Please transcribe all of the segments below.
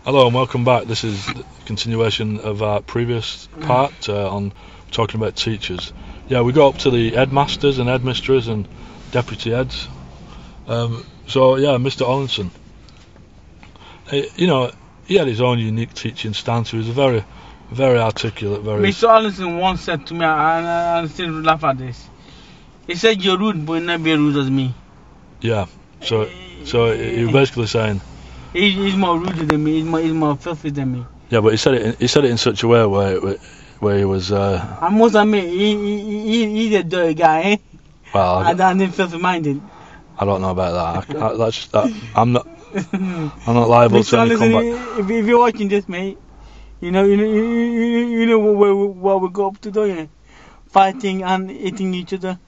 Hello and welcome back. This is the continuation of our previous part on talking about teachers. Yeah, we got up to the headmasters and headmistresses and deputy heads. So yeah, Mr. Ollinson, he had his own unique teaching stance. He was a very, very articulate, very. Mr. Ollinson once said to me, and I still laugh at this. He said, "You're rude, but not be rude as me." Yeah. So he was basically saying. He's more rude than me. He's more filthy than me. Yeah, but he said it in such a way where he was. I must admit, he's a dirty guy, eh? Well, I'm filthy-minded. I don't know about that. I'm not. I'm not liable Mr. to any Ollinson, comeback. if you're watching this, mate, you know what we go up to doing, fighting and eating each other.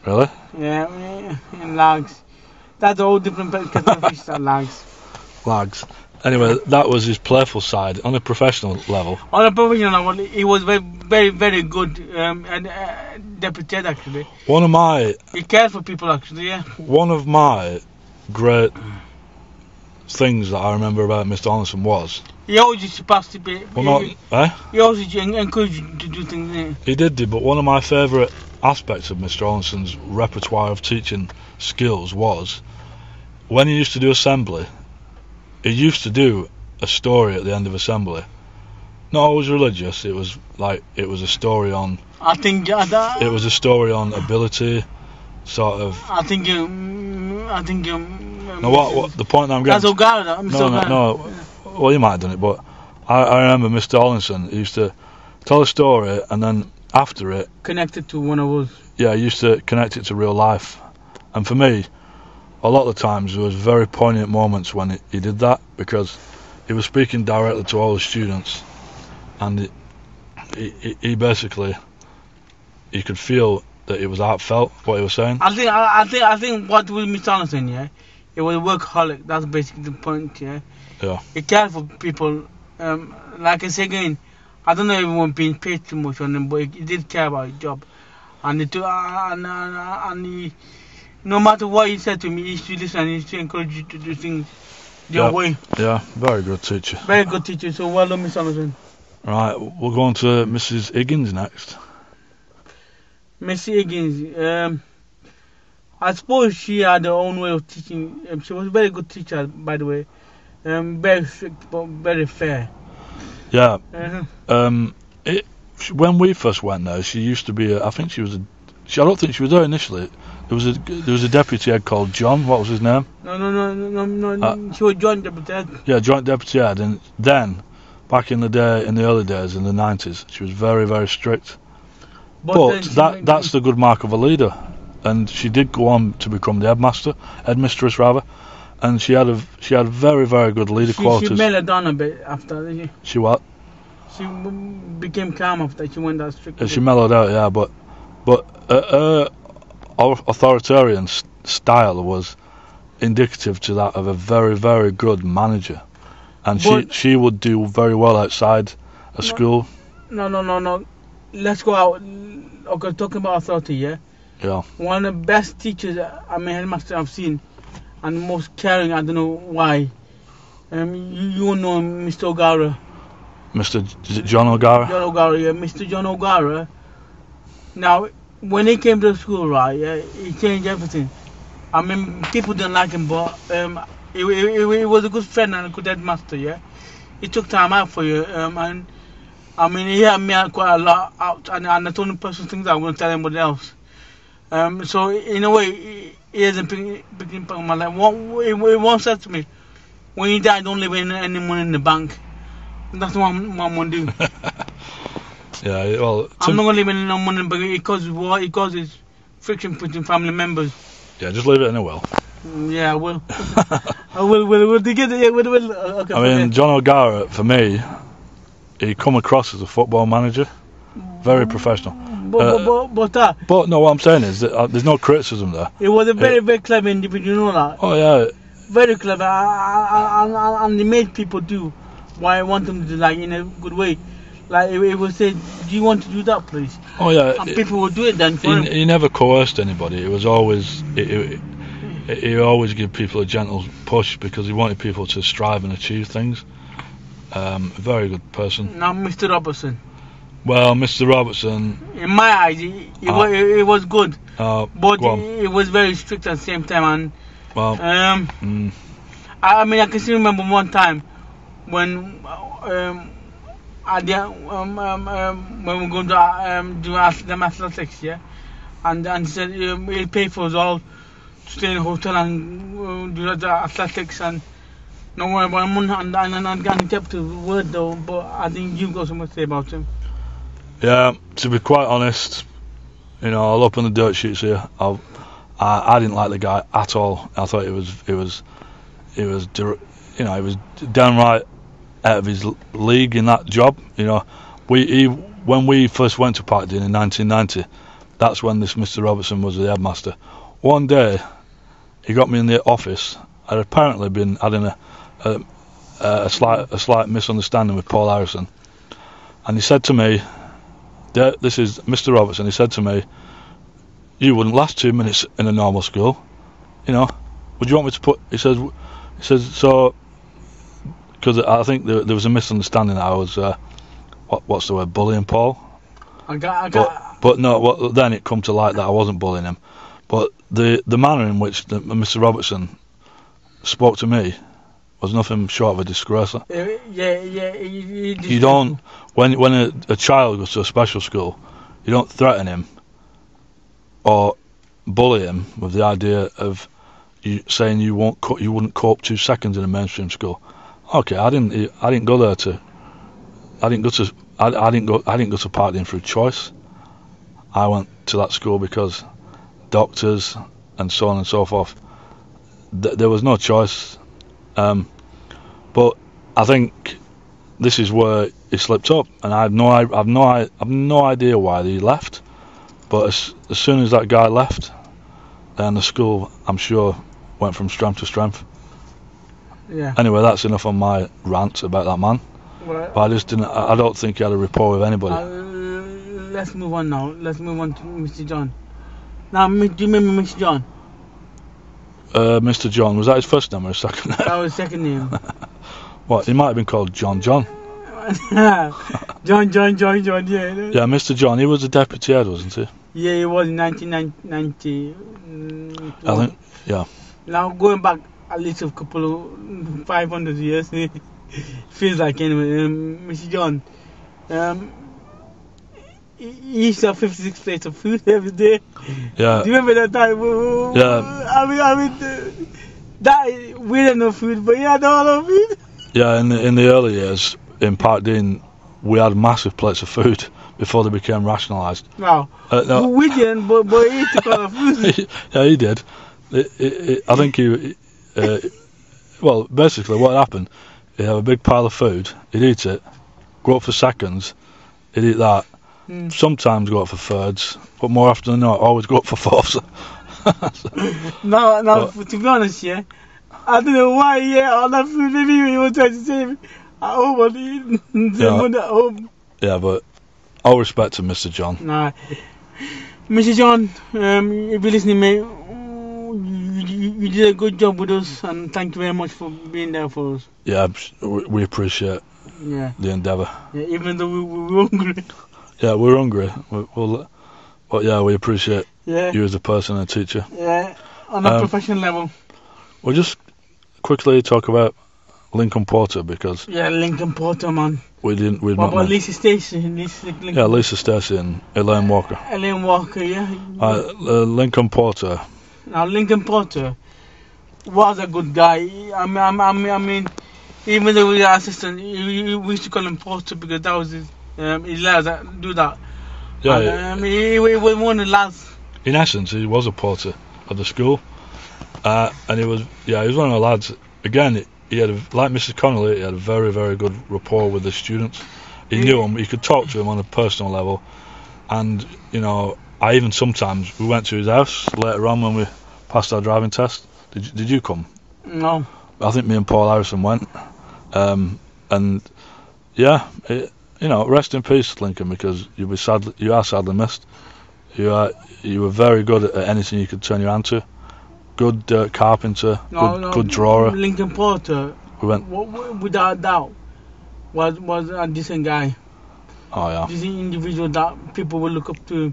Really? Yeah, in lags. That's a whole different kettle of fish, that lags. Lags. Anyway, that was his playful side on a professional level. On a professional level, he was very, very good deputy head, actually. He cared for people, actually, yeah. One of my great things that I remember about Mr. Ollinson was. He always used to pass the bit. He always used to encourage you to do things, yeah. He did, but one of my favourite aspects of Mr. Ollinson's repertoire of teaching skills was when he used to do assembly. He used to do a story at the end of assembly. Not always religious. It was a story on. It was a story on ability, sort of. No, what the point I'm getting. That's O'Gara. No. Well, you might have done it, but I remember Mr. Ollinson. He used to tell a story and then after it. Connect it to one of us. Yeah, he used to connect it to real life, and for me, a lot of the times there was very poignant moments when he did that because he was speaking directly to all the students, and he basically, you could feel that it was heartfelt what he was saying. I think what with Mr. Ollinson, yeah, he was a workaholic. That's basically the point, yeah. Yeah. He cared for people. Like I say again, I don't know if everyone being paid too much on him, but he did care about his job, and he no matter what he said to me, he used to listen and he used to encourage you to do things your way. Yeah, very good teacher. Very good teacher, so well done, Mr. Ollinson. Right, we'll go on to Mrs. Higgins next. Mrs. Higgins, I suppose she had her own way of teaching. She was a very good teacher, by the way. Very strict, but very fair. Yeah. When we first went there, she used to be. I don't think she was there initially. There was a deputy head called John. What was his name? No. She was joint deputy head. Yeah, joint deputy head. And then, back in the day, in the early days, in the 90s, she was very, very strict. But that's the good mark of a leader. And she did go on to become the headmistress rather. And she had very, very good leader qualities. She mellowed down a bit after, didn't she? She what? She became calm after she went that strict. She mellowed out, yeah, but her authoritarian style was indicative to that of a very, very good manager, and she would do very well outside a school. No. Let's go out. Okay, talking about authority, yeah. Yeah. One of the best teachers, headmaster I've seen, and most caring. I don't know why. You know Mr. O'Gara. Is it John O'Gara? John O'Gara, yeah. Mr. John O'Gara. Now, when he came to the school, right, yeah, he changed everything. I mean, people didn't like him, but he was a good friend and a good headmaster, yeah. He took time out for you, and I mean, he helped me out quite a lot out, and I told him personal things I'm going to tell anybody else. So, in a way, he has a big impact on my life. He once said to me, when you die, don't leave any money in the bank. That's what I'm going to do. Yeah, well, I'm not going to leave any money in the bank. It causes friction between family members. Yeah, just leave it in a will. Yeah, I will. I will. Okay, I mean, John O'Gara, for me, he come across as a football manager. Very professional. But no, what I'm saying is that there's no criticism there. He was a very, very clever individual, you know that? Oh, yeah. Very clever, and he made people do what I want them to do, like, in a good way. Like, he would say, do you want to do that, please? Oh, yeah. And people would do it then for him. He never coerced anybody. It was always... he always gave people a gentle push because he wanted people to strive and achieve things. A very good person. Now, Mr. Robertson. Well, Mr. Robertson, In my eyes, he was good, but go on. he was very strict at the same time. And Well, I mean, I can still remember one time when when we're going to do them athletics, yeah, and he said he'll pay for us all to stay in a hotel and do the athletics and no worry about him. And he kept his word though, but I think you've got something to say about him. yeah, to be quite honest, you know, I'll open the dirt sheets here. I didn't like the guy at all. I thought he was downright out of his league in that job. You know, when we first went to Parkdean in 1990, that's when this Mr. Robertson was the headmaster. One day, he got me in the office. I'd apparently been having a slight misunderstanding with Paul Harrison, and he said to me, "This is Mr. Robertson." He said to me, "You wouldn't last 2 minutes in a normal school, you know. Would you want me to put?" He says so, because I think there was a misunderstanding that I was what's the word, bullying Paul. But no, then it come to light that I wasn't bullying him. But the manner in which Mr. Robertson spoke to me was nothing short of a disgrace. You don't, when a child goes to a special school, you don't threaten him or bully him with the idea of you saying you wouldn't cope 2 seconds in a mainstream school. Okay, I didn't go to Parkdean through choice. I went to that school because doctors and so on and so forth. There was no choice. But I think this is where he slipped up, and I've no idea why he left. But as soon as that guy left, then the school, I'm sure, went from strength to strength. Yeah. Anyway, that's enough on my rant about that man. Well, But I don't think he had a rapport with anybody. Let's move on now. Let's move on to Mr. John. Now, do you remember Mr. John? Mr. John, was that his first name or his second name? That was his second name. What, he might have been called John. John, yeah. Yeah, Mr. John, he was the deputy head, wasn't he? Yeah, he was in 1990. I think, yeah. Now, going back at least a couple of 500 years, feels like anyway. Mr. John, he used to have 56 plates of food every day. Yeah. Do you remember that time? Yeah. I mean, that we didn't know food, but he had all our food. Yeah, in the early years in Parkdean, we had massive plates of food before they became rationalised. No. We didn't, but he took all our food. Yeah, he did. I think well, basically what happened, he'd have a big pile of food, he'd eat it, go up for seconds, he'd eat that, sometimes go up for thirds, but more often than not, always go up for fourths. Now, to be honest, yeah, I don't know why he ate all that food. Maybe he was trying to save at home and eat at home. Yeah, but all respect to Mr. John. Nah. Mr. John, if you're listening, mate, you did a good job with us, and thank you very much for being there for us. Yeah, we appreciate the endeavour. Yeah, even though we were hungry. Yeah, we're hungry. But yeah, we appreciate you as a person and a teacher. Yeah, on a professional level. We'll just quickly talk about Lincoln Porter because... Yeah, Lincoln Porter, man. What about Lisa Stacey? Lisa Stacey and Elaine Walker. Elaine Walker, yeah. Lincoln Porter. Now, Lincoln Porter was a good guy. I mean, even though we were assistant, we used to call him Porter because that was his lads that do that. Yeah, he was one of the lads. In essence, he was a porter of the school, and he was one of the lads. Again, he had like Mrs. Connolly, he had a very, very good rapport with the students. He knew them. He could talk to them on a personal level, and you know, I even sometimes we went to his house later on when we passed our driving test. Did you come? No. I think me and Paul Harrison went, and yeah. You know, rest in peace, Lincoln, because you are sadly missed. You were very good at anything you could turn your hand to. good carpenter, good drawer. Lincoln Porter, We went. without doubt, was a decent guy. Oh yeah. This individual that people will look up to.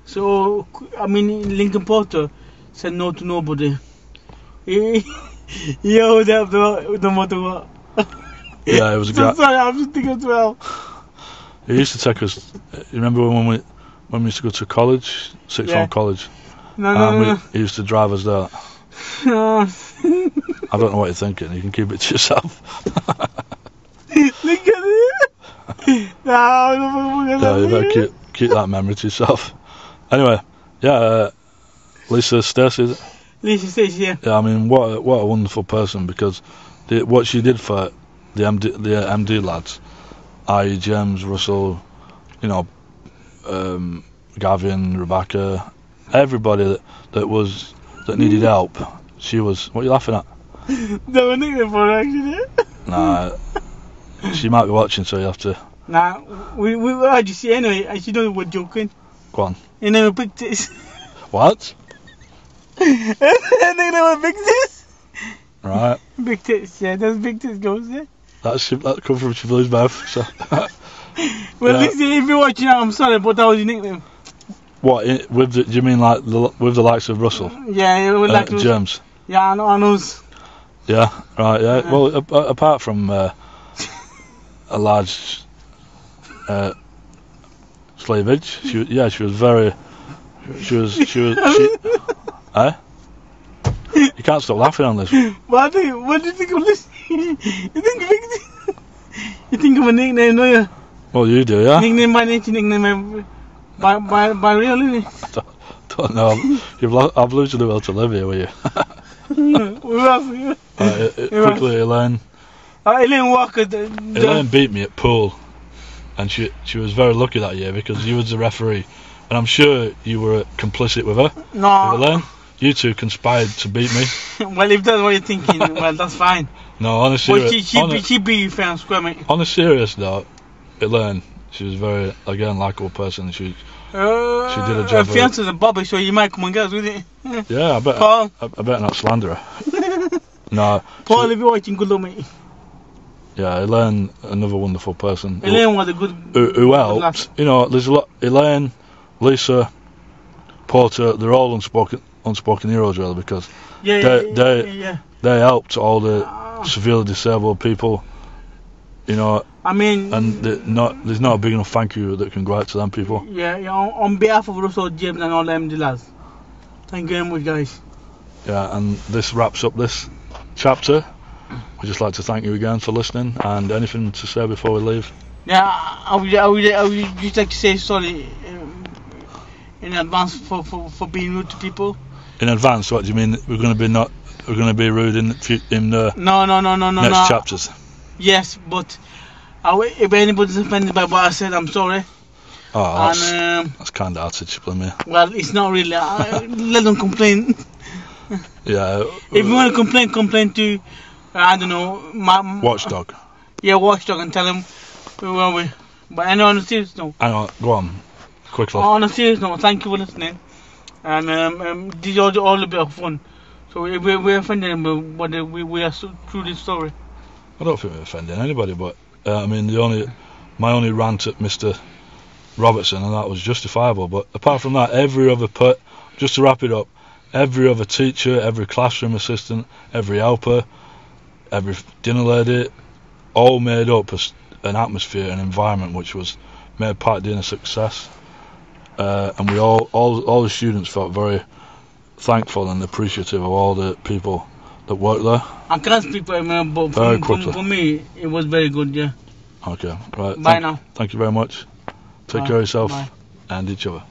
So, I mean, Lincoln Porter said no to nobody. He held up the motto. Yeah, it was a guy. Sorry, I'm just thinking as well. He used to take us. You remember when we used to go to college, sixth form college? No. He used to drive us there. No. I don't know what you're thinking. You can keep it to yourself. Look at it. Yeah, you better keep that memory to yourself. Anyway, yeah, Lisa Stacey. Lisa Stacey, yeah. Yeah, I mean, what a wonderful person, because what she did for the MD lads, i.e. James, Russell, you know, Gavin, Rebecca, everybody that needed help. She was. What are you laughing at? They were nickname for her, actually. Nah, she might be watching, so you have to. Nah, we heard you see anyway, and she knows we're joking. Go on. You know, big tits. What? You know, big tits. Right. Big tits, yeah, those big tits goes there. That come from Shibley's mouth. So. Well, Yeah. listen, if you're watching out, I'm sorry, but that was your nickname. What? Do you mean like with the likes of Russell? Yeah, it was like James. Yeah, I know. Yeah. Right. Yeah. Well, apart from a large slavage, she was very. She was. Eh? You can't stop laughing on this. What do you think of this? You think of a nickname, don't you? Well, you do, yeah. Nickname by nature, nickname by real, isn't it? Don't know. I've lose the will to live here with you. Who else? Quickly, Elaine. Elaine Walker. Elaine beat me at pool, and she was very lucky that year because you was the referee, and I'm sure you were complicit with her. No. With Elaine, you two conspired to beat me. Well, if that's what you're thinking, well, that's fine. No, on a But serious, she beat you fair and square, mate. on a serious note, Elaine, she was very again likable person. She did a job. Her fiance's a Bobby, so you might come and get us with it. Yeah, I bet. Paul. I better not slander her. No. Paul, if you're watching, good luck, mate. Yeah, Elaine, another wonderful person. Elaine was a good. Who helped? You know, there's a lot. Elaine, Lisa, Porter, they're all unspoken heroes really because Yeah. they helped all the severely disabled people. You know, I mean, and there's not a big enough thank you that can go out to them people. yeah, on behalf of Russell, James, and all them lads, thank you very much, guys. Yeah, and this wraps up this chapter. We'd just like to thank you again for listening, and anything to say before we leave? Yeah, I would just like to say sorry in advance for being rude to people. In advance, what do you mean? We're going to be rude in the No. next chapters? Yes, but if anybody's offended by what I said, I'm sorry. Oh, And that's kind-hearted, me. well, it's not really. Let them complain. Yeah. If you want to complain to, I don't know, Watchdog. Yeah, Watchdog, and tell them where were we. But anyway, on a serious note. Hang on, go on, quickly. On a serious note, thank you for listening. And this is all a bit of fun. So if we're offending them, but we are through this story. I don't think we're offending anybody, but I mean, my only rant at Mr. Robertson, and that was justifiable. But apart from that, just to wrap it up, every other teacher, every classroom assistant, every helper, every dinner lady, all made up an atmosphere, an environment which made Park Dean a success. And we all the students felt very thankful and appreciative of all the people that worked there. I can't speak for everyone, but for me, it was very good, yeah. Okay, right. Bye now. Thank you very much. Take care of yourself Bye. and each other.